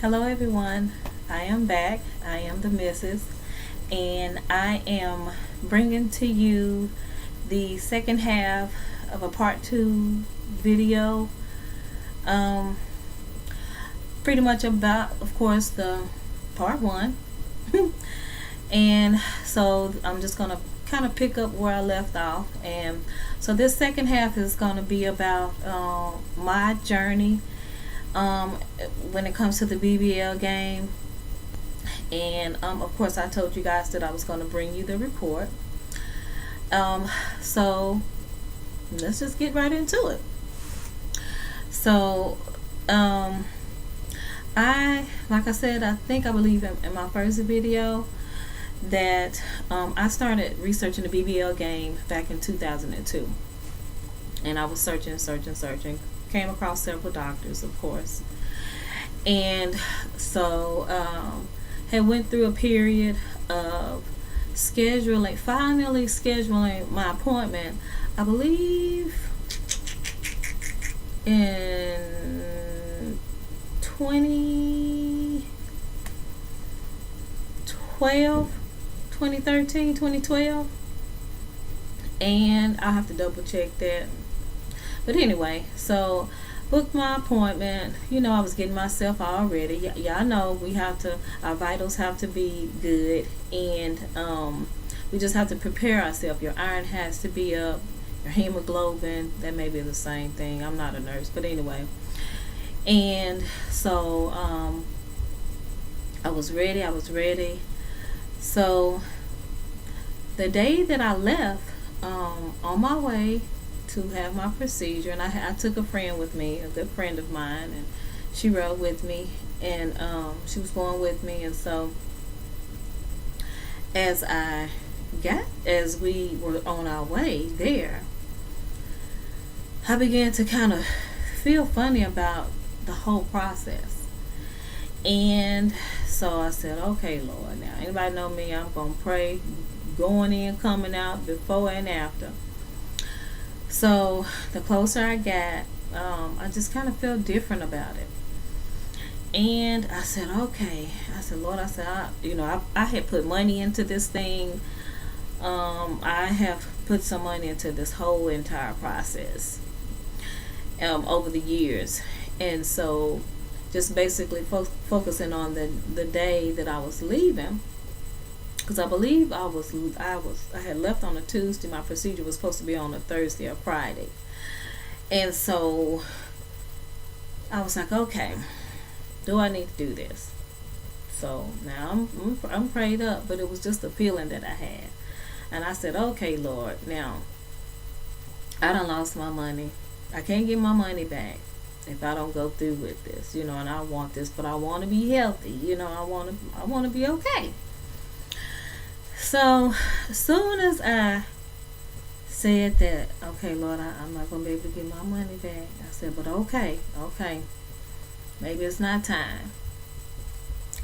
Hello, everyone. I am back. I am the Mrs. And I am bringing to you the second half of a part two video. Um, Pretty much about, of course, the part one. And so I'm just going to kind of pick up where I left off. And so this second half is going to be about my journey um, when it comes to the BBL game. And of course, I told you guys that I was going to bring you the report. So let's just get right into it. So, like I said, I believe in my first video that I started researching the BBL game back in 2002. And I was searching, came across several doctors, of course. And so, had went through a period of finally scheduling my appointment, I believe in 2012, and I'll have to double check that. But anyway, so booked my appointment. I was getting myself all ready. Y'all know our vitals have to be good, and we just have to prepare ourselves. Your iron has to be up, your hemoglobin, that may be the same thing. I'm not a nurse, but anyway. And so I was ready. So the day that I left, on my way to have my procedure, and I took a friend with me, a good friend of mine, and she rode with me, and she was going with me. And so as we were on our way there, I began to kind of feel funny about the whole process. And so I said, okay, Lord, now anybody know me, I'm going to pray going in, coming out, before and after. So the closer I got, I just kind of felt different about it. And I said, okay. I said, Lord, I had put money into this thing. I have put some money into this whole entire process over the years. And so just basically focusing on the day that I was leaving, because I believe I had left on a Tuesday. My procedure was supposed to be on a Thursday or Friday. And so I was like, okay, do I need to do this? So now I'm prayed up, but it was just a feeling that I had. And I said, okay, Lord, now I done lost my money. I can't get my money back if I don't go through with this, and I want this, but I want to be healthy, I want to be okay. So as soon as I said that, okay, Lord, I'm not going to be able to get my money back, I said, but okay, maybe it's not time.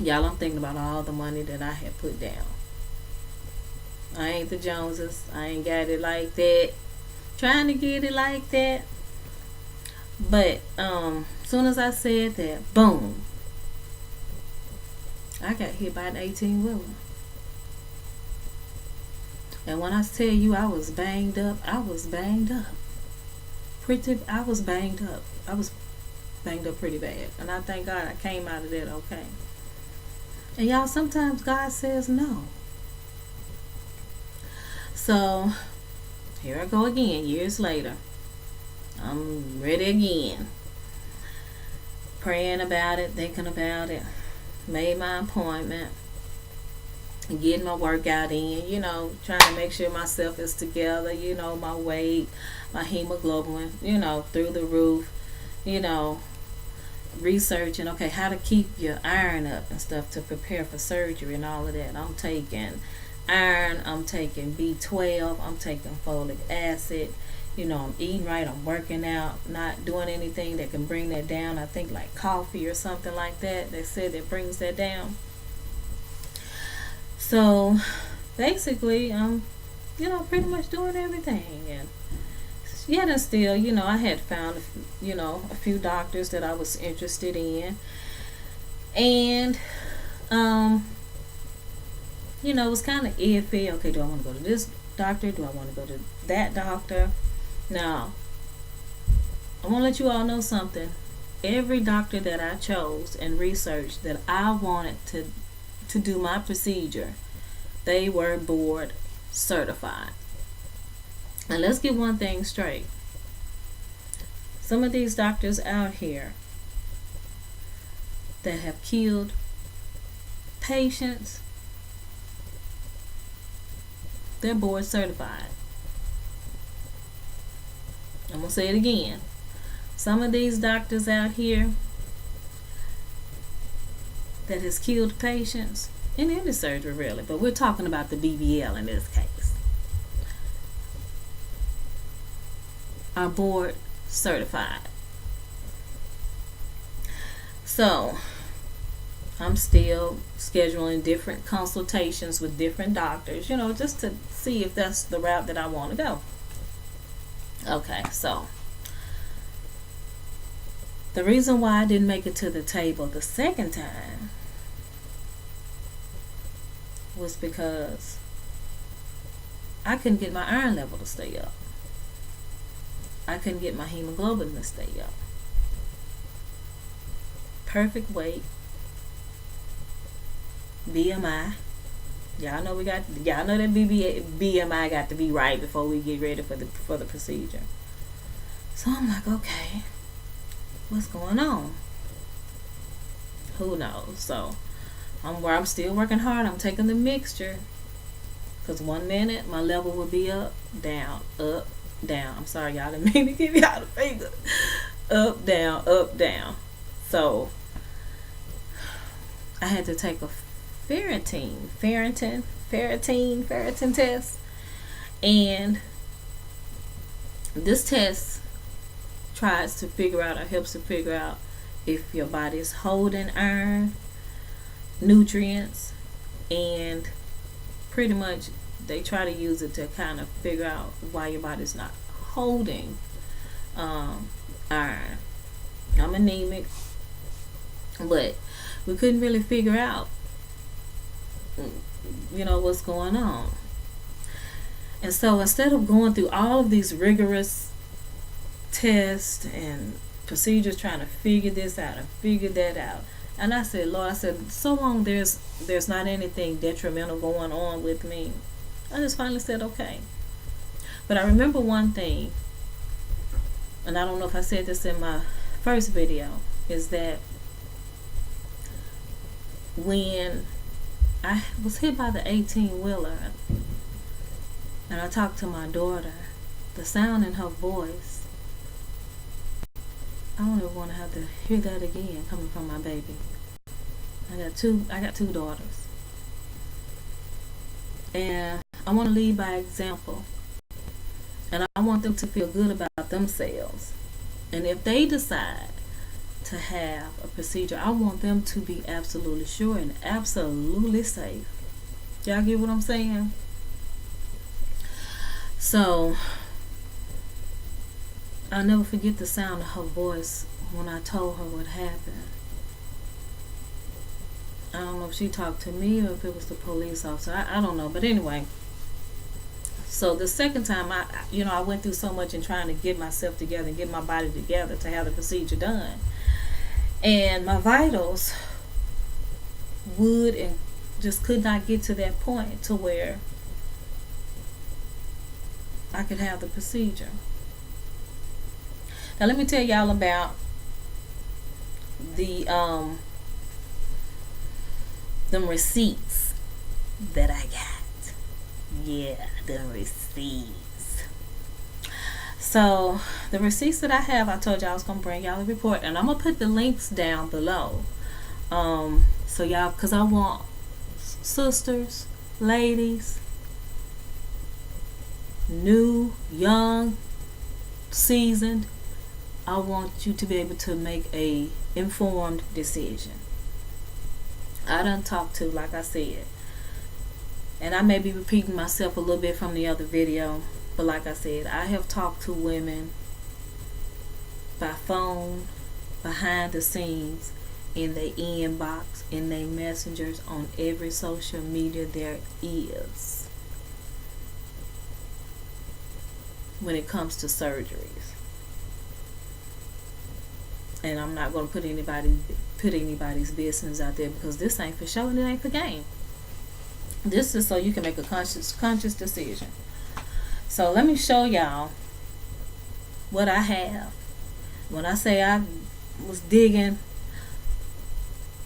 Y'all, I'm thinking about all the money that I had put down. I ain't the Joneses. I ain't got it like that. Trying to get it like that. But soon as I said that, boom, I got hit by an 18-wheeler. And when I tell you I was banged up, I was banged up pretty bad. And I thank God I came out of that okay. And y'all, sometimes God says no. So here I go again, years later. I'm ready again. Praying about it, thinking about it. Made my appointment. Getting my workout in, trying to make sure myself is together, my weight, my hemoglobin, through the roof, researching, okay, how to keep your iron up and stuff to prepare for surgery and all of that. I'm taking iron, I'm taking B12, I'm taking folic acid, I'm eating right, I'm working out, not doing anything that can bring that down. I think like coffee or something like that. They said it brings that down. So basically, pretty much doing everything. And yet and still, I had found, a few doctors that I was interested in. And it was kind of iffy. Okay, do I want to go to this doctor? Do I want to go to that doctor? Now, I want to let you all know something. Every doctor that I chose and researched that I wanted to do my procedure, they were board certified. And let's get one thing straight. Some of these doctors out here that have killed patients, they're board certified. I'm going to say it again. Some of these doctors out here that has killed patients, in any surgery really, but we're talking about the BBL in this case, are board certified. So I'm still scheduling different consultations with different doctors, just to see if that's the route that I want to go. Okay, so the reason why I didn't make it to the table the second time was because I couldn't get my iron level to stay up. I couldn't get my hemoglobin to stay up. Perfect weight, BMI. Y'all know that BMI got to be right before we get ready for the procedure. So I'm like, okay, what's going on? Who knows? So I'm still working hard. I'm taking the mixture, because 1 minute my level will be up, down, up, down. I'm sorry, y'all didn't mean to give y'all the finger. Up, down, up, down. So I had to take a ferritin test, and this test helps to figure out if your body is holding iron, nutrients, and pretty much they try to use it to kind of figure out why your body's not holding iron. I'm anemic, but we couldn't really figure out what's going on. And so instead of going through all of these rigorous tests and procedures trying to figure this out and figure that out, and I said, Lord, so long there's not anything detrimental going on with me, I just finally said okay. But I remember one thing, and I don't know if I said this in my first video, is that when I was hit by the 18-wheeler and I talked to my daughter, the sound in her voice, I don't ever want to have to hear that again coming from my baby. I got two daughters, and I want to lead by example, and I want them to feel good about themselves. And if they decide to have a procedure, I want them to be absolutely sure and absolutely safe. Y'all get what I'm saying? So I'll never forget the sound of her voice when I told her what happened. I don't know if she talked to me or if it was the police officer. I don't know. But anyway, so the second time I went through so much in trying to get myself together and get my body together to have the procedure done. And my vitals would and just could not get to that point to where I could have the procedure. Now let me tell y'all about the them receipts that I got. Yeah, the receipts. So the receipts that I have, I told y'all I was gonna bring y'all a report, and I'm gonna put the links down below. So y'all, because I want sisters, ladies, new, young, seasoned, I want you to be able to make a informed decision. I done talked to, like I said, and I may be repeating myself a little bit from the other video, but like I said, I have talked to women by phone, behind the scenes, in their inbox, in their messengers, on every social media there is when it comes to surgeries. And I'm not going to put anybody's business out there, because this ain't for show and it ain't for game. This is so you can make a conscious decision. So let me show y'all what I have. When I say I was digging,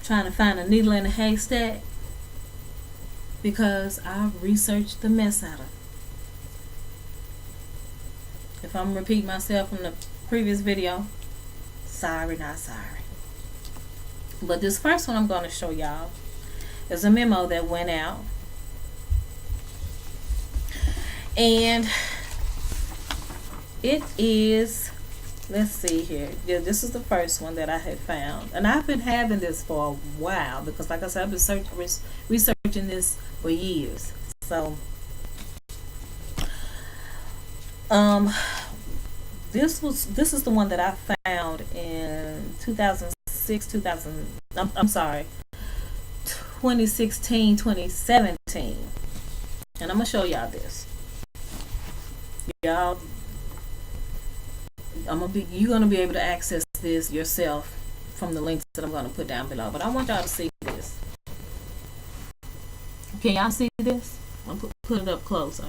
trying to find a needle in a haystack, because I researched the mess out of it. If I'm repeating myself from the previous video, sorry, not sorry. But this first one I'm going to show y'all is a memo that went out. And it is, let's see here. Yeah, this is the first one that I had found. And I've been having this for a while, because like I said, I've been researching this for years. So, this is the one that I found in 2016, 2017. And I'm gonna show y'all this. Y'all, you're gonna be able to access this yourself from the links that I'm gonna put down below. But I want y'all to see this. Can y'all see this? I'm gonna put it up closer.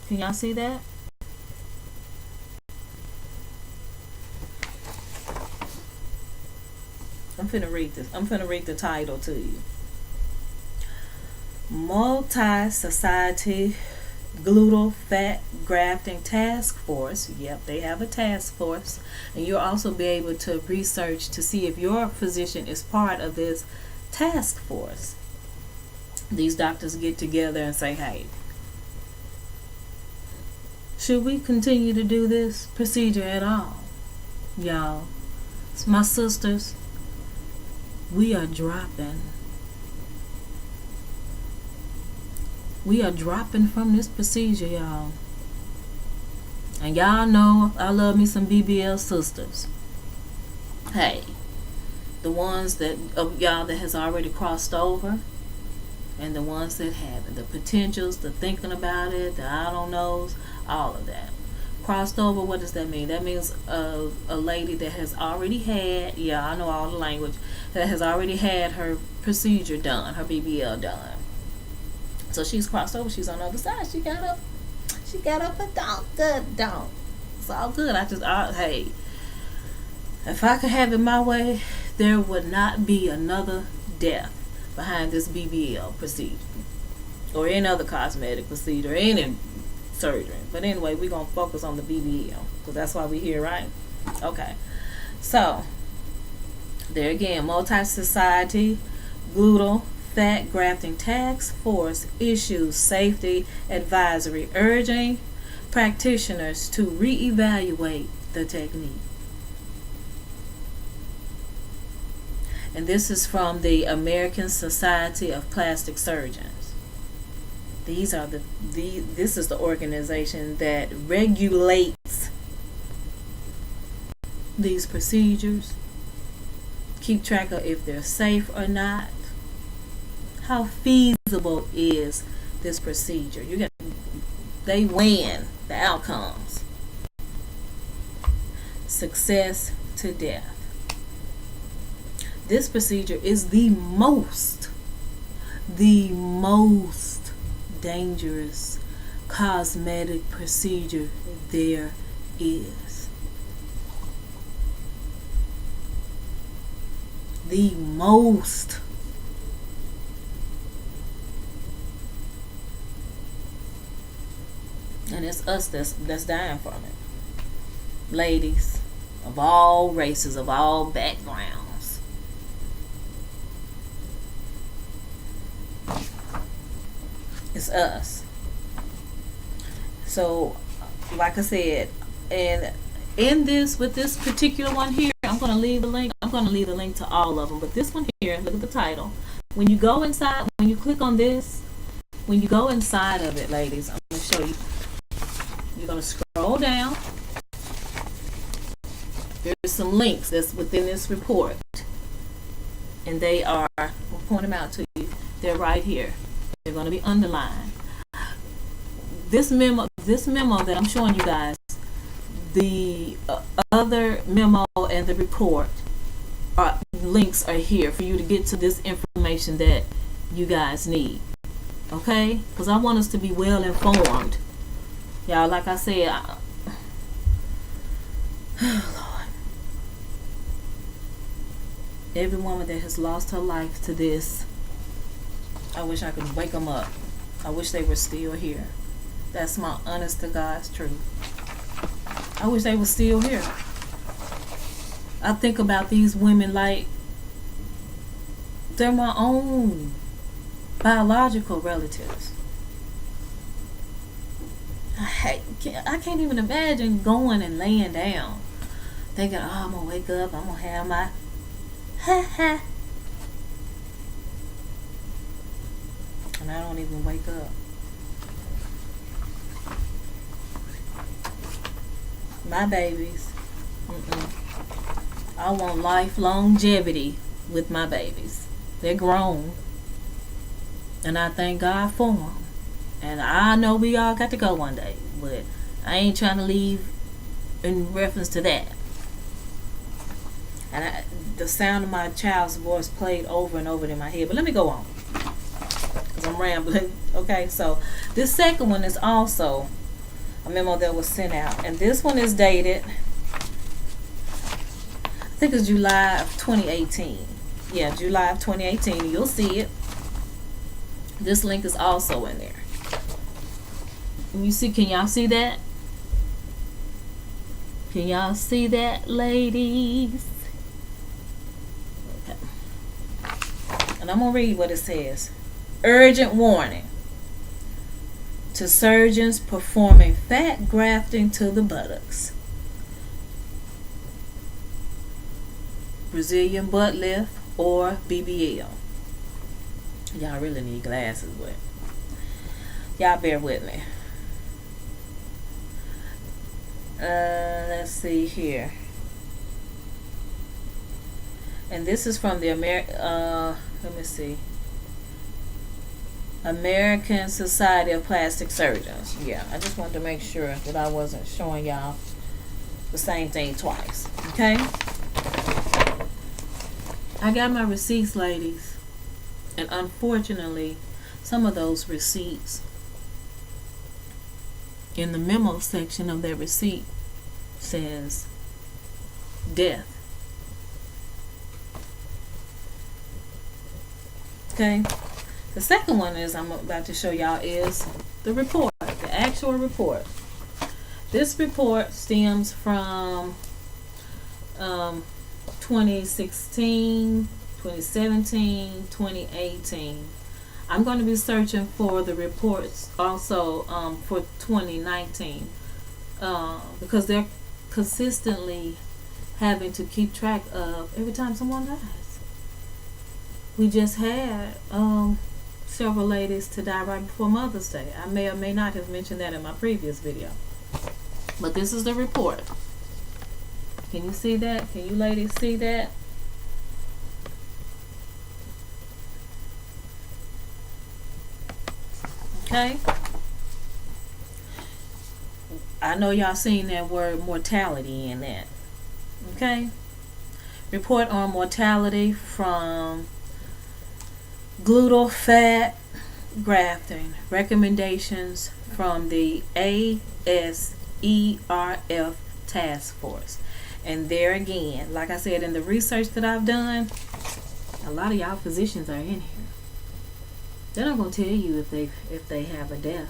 Can y'all see that? I'm finna read this. I'm finna read the title to you. Multi-Society Gluteal Fat Grafting Task Force. Yep, they have a task force. And you'll also be able to research to see if your physician is part of this task force. These doctors get together and say, hey, should we continue to do this procedure at all? Y'all, my sisters, we are dropping. We are dropping from this procedure, y'all. And y'all know I love me some BBL sisters. Hey, the ones that of y'all that has already crossed over, and the ones that haven't, the potentials, the thinking about it, the I don't knows, all of that. Crossed over, what does that mean? That means a lady that has already had, yeah, I know all the language, that has already had her procedure done, her BBL done. So she's crossed over, she's on the other side. She got up and don't. It's all good. Hey, if I could have it my way, there would not be another death behind this BBL procedure or any other cosmetic procedure or any surgery. But anyway, we're going to focus on the BBL because that's why we're here, right? Okay. So, there again, Multi-Society Gluteal Fat Grafting Task Force issues safety advisory urging practitioners to reevaluate the technique. And this is from the American Society of Plastic Surgeons. This is the organization that regulates these procedures, keep track of if they're safe or not, how feasible is this procedure. They win the outcomes. Success to death. This procedure is the most dangerous cosmetic procedure there is. The most. And it's us that's dying from it. Ladies of all races, of all backgrounds. It's us. So, like I said, and with this particular one here, I'm going to leave the link. I'm going to leave the link to all of them. But this one here, look at the title. When you go inside, when you click on this, when you go inside of it, ladies, I'm going to show you. You're going to scroll down. There's some links that's within this report. and they are, I'll point them out to you, they're right here. They're going to be underlined. This memo that I'm showing you guys, the other memo and the report links are here for you to get to this information that you guys need. Okay? Because I want us to be well informed. Y'all, like I said, Lord. Every woman that has lost her life to this, I wish I could wake them up. I wish they were still here. That's my honest to God's truth. I wish they were still here. I think about these women like they're my own biological relatives. I can't even imagine going and laying down thinking, oh, I'm gonna wake up, I'm gonna have my ha. And I don't even wake up. My babies, I want life longevity with my babies. They're grown, and I thank God for them. And I know we all got to go one day, but I ain't trying to leave in reference to that. And the sound of my child's voice played over and over in my head. But let me go on, because I'm rambling. Okay, so this second one is also a memo that was sent out, and this one is dated, I think it's July of 2018. Yeah, July of 2018. You'll see it. This link is also in there. And you see, can y'all see that? Can y'all see that, ladies? Okay. And I'm gonna read what it says. Urgent warning to surgeons performing fat grafting to the buttocks, Brazilian butt lift, or BBL. Y'all really need glasses, but y'all bear with me. Let's see here. And this is from the American Society of Plastic Surgeons. Yeah, I just wanted to make sure that I wasn't showing y'all the same thing twice. Okay? I got my receipts, ladies. And unfortunately, some of those receipts, in the memo section of their receipt, says death. Okay? The second one is I'm about to show y'all is the report, the actual report. This report stems from 2016, 2017, 2018. I'm going to be searching for the reports also for 2019 because they're consistently having to keep track of every time someone dies. We just had several ladies to die right before Mother's Day. I may or may not have mentioned that in my previous video. But this is the report. Can you see that? Can you ladies see that? Okay. I know y'all seen that word mortality in that. Okay. Report on mortality from gluteal fat grafting. Recommendations from the ASERF task force. And there again, like I said, in the research that I've done, a lot of y'all physicians are in here. They're not going to tell you if they have a death.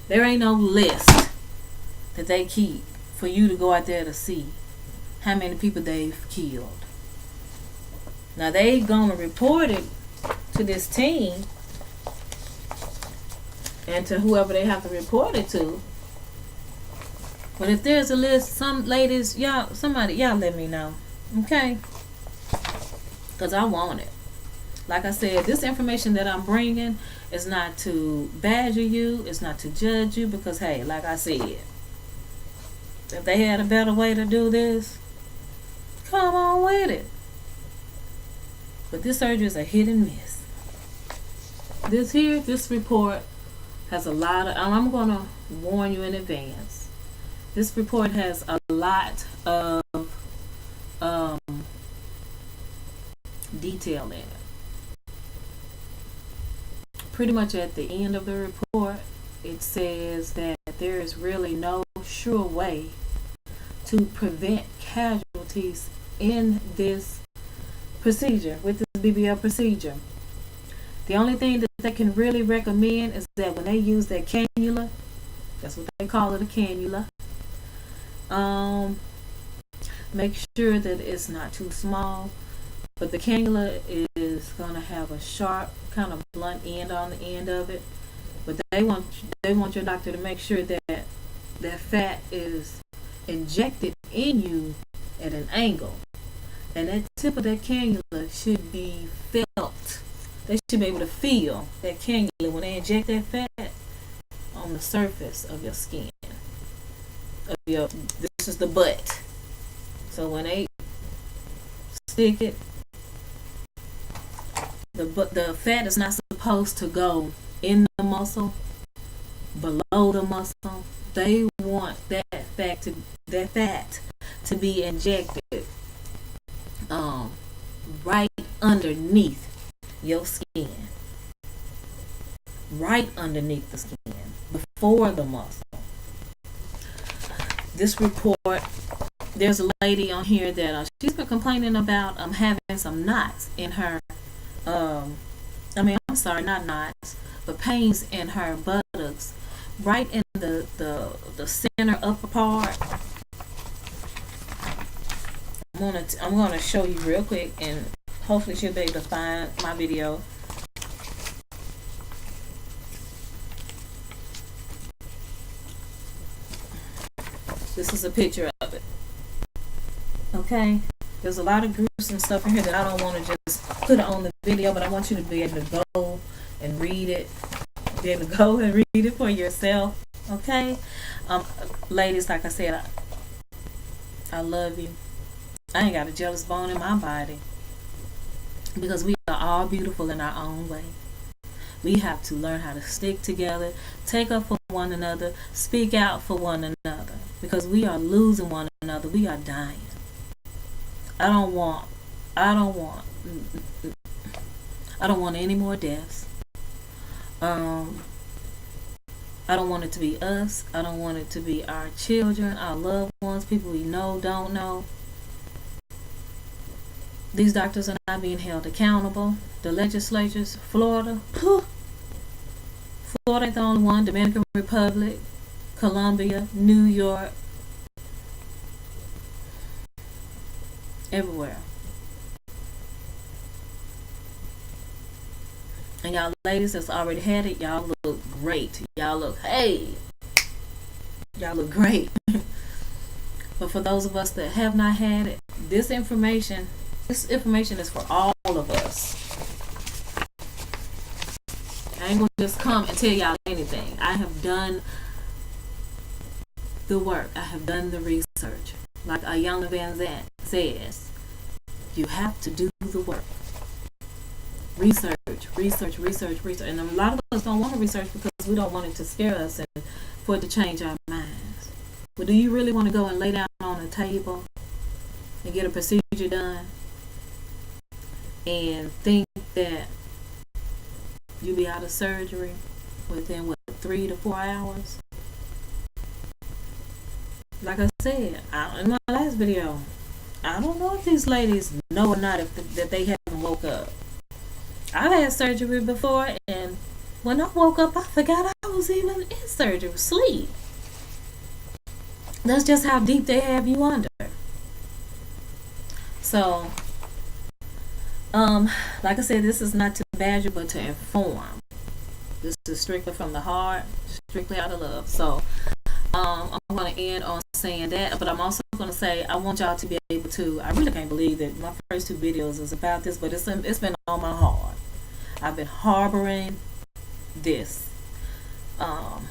There ain't no list that they keep for you to go out there to see how many people they've killed. Now they gonna report it to this team and to whoever they have to report it to. But if there's a list, some ladies, y'all let me know, okay? Because I want it. Like I said, this information that I'm bringing is not to badger you. It's not to judge you. Because, hey, like I said, if they had a better way to do this, come on with it. But this surgery is a hit and miss. This report has a lot of, I'm going to warn you in advance. This report has a lot of detail in it. Pretty much at the end of the report, it says that there is really no sure way to prevent casualties in this procedure, with this BBL procedure. The only thing that they can really recommend is that when they use that cannula, that's what they call it, a cannula, make sure that it's not too small, but the cannula is going to have a sharp, kind of blunt end on the end of it. But they want your doctor to make sure that that fat is injected in you at an angle, and that tip of that cannula should be felt. They should be able to feel that cannula when they inject that fat on the surface of your skin. This is the butt. So when they stick it, the fat is not supposed to go in the muscle, below the muscle. They want that fat to be injected right underneath your skin, right underneath the skin, before the muscle. This report, there's a lady on here that she's been complaining about having some knots in her not knots, but pains in her buttocks, right in the center upper part. I'm gonna show you real quick, and hopefully she'll be able to find my video. This is a picture of it. Okay, there's a lot of gruesome stuff in here that I don't want to just put on the video, but I want you to be able to go and read it. Be able to go and read it for yourself. Okay, ladies, like I said, I love you. I ain't got a jealous bone in my body, because we are all beautiful in our own way. We have to learn how to stick together, take up for one another, speak out for one another, because we are losing one another. We are dying. I don't want any more deaths. I don't want it to be us. I don't want it to be our children, our loved ones, people we know, don't know. These doctors are not being held accountable. The legislatures, Florida ain't the only one. Dominican Republic, Colombia, New York, everywhere. And y'all ladies that's already had it, y'all look great. Y'all look great. But for those of us that have not had it, this information is for all of us. I ain't gonna just come and tell y'all anything. I have done the work. I have done the research. Like Ayana Van Zandt says, you have to do the work. Research. And a lot of us don't want to research because we don't want it to scare us and for it to change our minds. But do you really want to go and lay down on a table and get a procedure done and think that you'll be out of surgery within 3 to 4 hours? Like I said in my last video, I don't know if these ladies know or not that they haven't woke up. I've had surgery before, and when I woke up, I forgot I was even in surgery, sleep. That's just how deep they have you under. So, like I said, this is not to badger, but to inform. This is strictly from the heart, strictly out of love. So, I'm going to end on saying that, but I'm also going to say I want y'all to be able to, I really can't believe that my first 2 videos is about this, but it's been on my heart. I've been harboring this. Like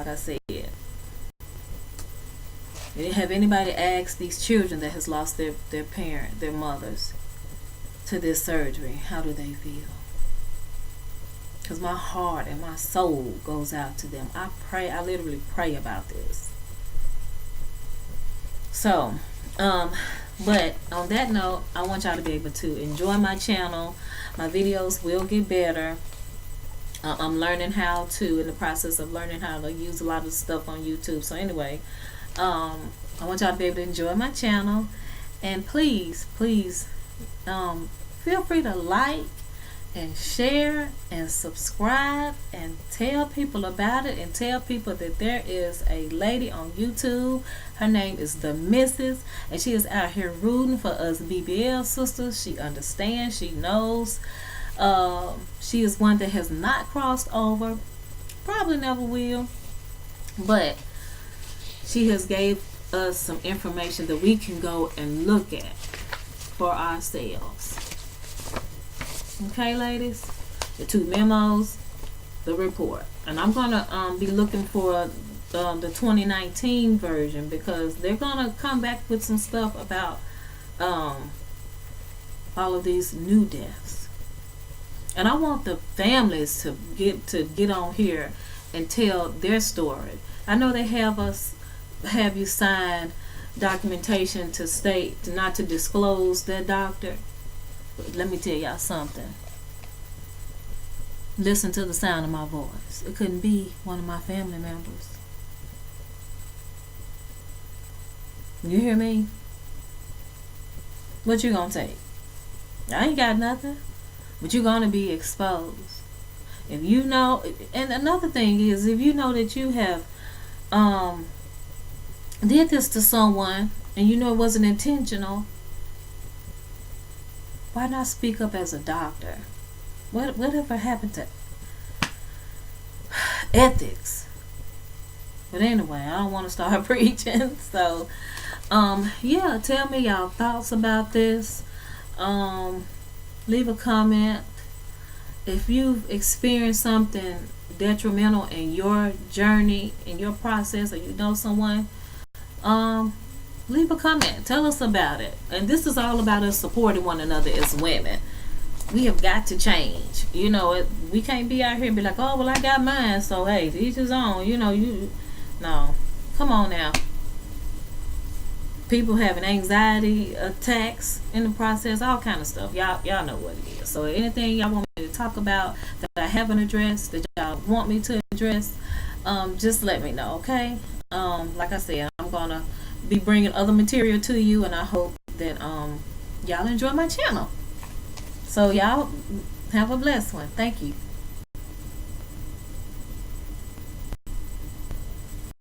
I said, Have anybody asked these children that has lost their parent, their mothers, to this surgery, how do they feel? Because my heart and my soul goes out to them. I literally pray about this. So, but on that note, I want y'all to be able to enjoy my channel. My videos will get better. I'm learning how to, in the process of learning how to use a lot of stuff on YouTube. So anyway, I want y'all to be able to enjoy my channel. And please, please, feel free to like and share and subscribe and tell people about it, and tell people that there is a lady on YouTube. Her name is the Mrs. and she is out here rooting for us BBL sisters. She understands, she knows. She is one that has not crossed over, probably never will, but she has gave us some information that we can go and look at for ourselves. Okay, ladies, the 2 memos, the report, and I'm gonna be looking for the 2019 version, because they're gonna come back with some stuff about all of these new deaths, and I want the families to get on here and tell their story. I know they have you sign documentation to state not to disclose their doctor. But let me tell y'all something. Listen to the sound of my voice. It couldn't be one of my family members. You hear me? What you gonna take? I ain't got nothing. But you're gonna be exposed. If you know, and another thing is, if you know that you have did this to someone and you know it wasn't intentional, why not speak up as a doctor? Whatever happened to ethics? But anyway, I don't want to start preaching. So, yeah, tell me y'all thoughts about this. Leave a comment. If you've experienced something detrimental in your journey, in your process, or you know someone, leave a comment. Tell us about it. And this is all about us supporting one another as women. We have got to change. You know, we can't be out here and be like, oh, well, I got mine, so hey, to each his own. You know, no. Come on now. People having anxiety attacks in the process, all kind of stuff. Y'all know what it is. So anything y'all want me to talk about that I haven't addressed, that y'all want me to address, just let me know, okay? Like I said, I'm gonna be bringing other material to you, and I hope that y'all enjoy my channel. So y'all have a blessed one. Thank you.